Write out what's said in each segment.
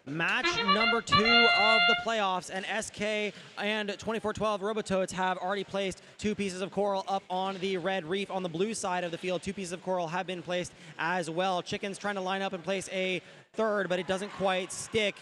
Match number 2 of the playoffs, and SK and 2412 Robotoads have already placed 2 pieces of coral up on the red reef. On the blue side of the field, 2 pieces of coral have been placed as well. Chicken's trying to line up and place a third, but it doesn't quite stick.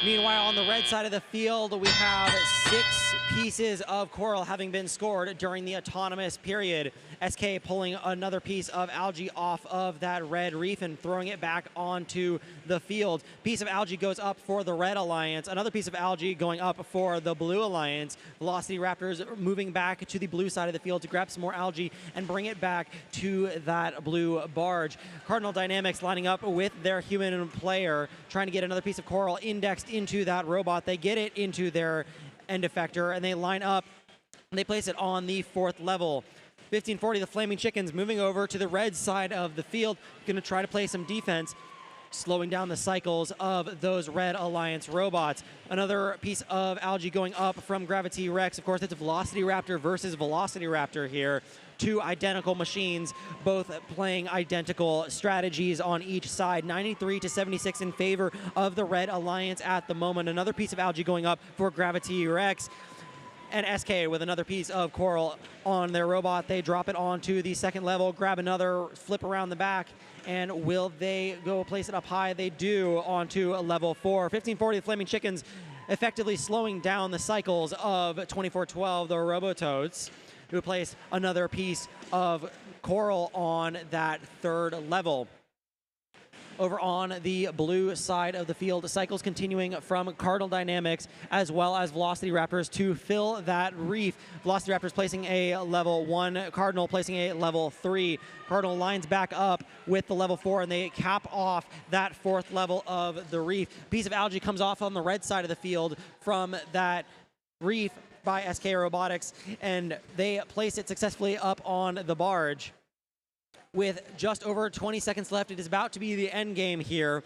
Meanwhile, on the red side of the field, we have 6 pieces of coral having been scored during the autonomous period. SK pulling another piece of algae off of that red reef and throwing it back onto the field. Piece of algae goes up for the Red Alliance. Another piece of algae going up for the Blue Alliance. Velocity Raptors moving back to the blue side of the field to grab some more algae and bring it back to that blue barge. Cardinal Dynamics lining up with their human player, trying to get another piece of coral indexed into that robot. They get it into their end effector and they line up and they place it on the 4th level. 1540, the Flaming Chickens moving over to the red side of the field, going to try to play some defense, slowing down the cycles of those Red Alliance robots. Another piece of algae going up from Gravity Rex. Of course, it's a Velocity Raptor versus Velocity Raptor here. 2 identical machines, both playing identical strategies on each side. 93-76 in favor of the Red Alliance at the moment. Another piece of algae going up for Gravity Rex. And SK with another piece of coral on their robot. They drop it onto the 2nd level, grab another, flip around the back, and will they go place it up high? They do, onto level 4. 1540, the Flaming Chickens effectively slowing down the cycles of 2412, the Robotoads, who place another piece of coral on that 3rd level. Over on the blue side of the field, cycles continuing from Cardinal Dynamics as well as Velocity Raptors to fill that reef. Velocity Raptors placing a level 1, Cardinal placing a level 3. Cardinal lines back up with the level 4 and they cap off that 4th level of the reef. Piece of algae comes off on the red side of the field from that reef by SK Robotics, and they place it successfully up on the barge. With just over 20 seconds left, it is about to be the end game here,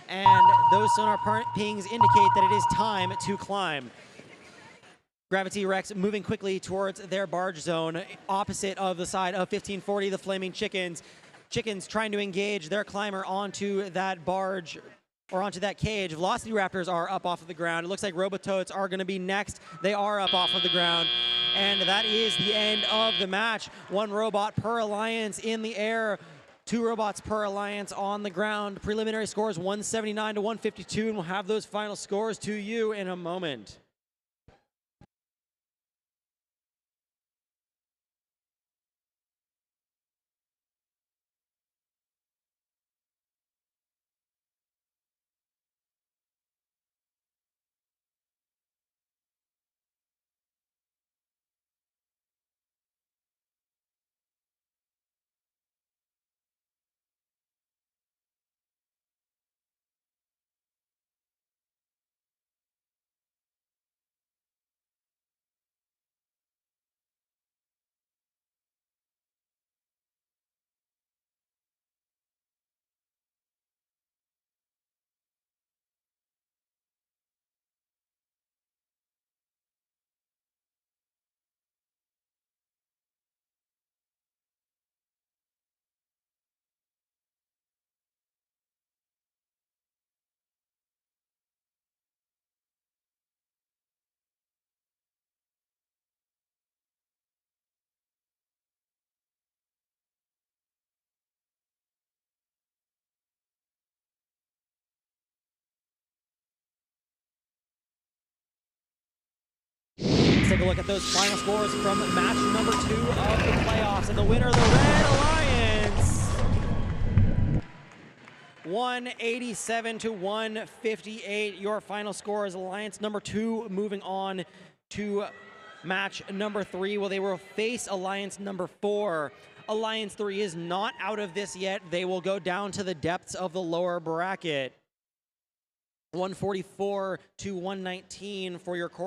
and those sonar pings indicate that it is time to climb. Gravity Rex moving quickly towards their barge zone, opposite of the side of 1540, the Flaming Chickens. Chickens trying to engage their climber onto that barge, or onto that cage. Velocity Raptors are up off of the ground. It looks like Robotoads are going to be next. They are up off of the ground. And that is the end of the match. 1 robot per alliance in the air, 2 robots per alliance on the ground. Preliminary scores 179-152, and we'll have those final scores to you in a moment. Let's take a look at those final scores from match number 2 of the playoffs. And the winner, the Red Alliance, 187-158. Your final score is Alliance number 2 moving on to match number 3. Well, they will face Alliance number 4. Alliance 3 is not out of this yet. They will go down to the depths of the lower bracket. 144-119 for your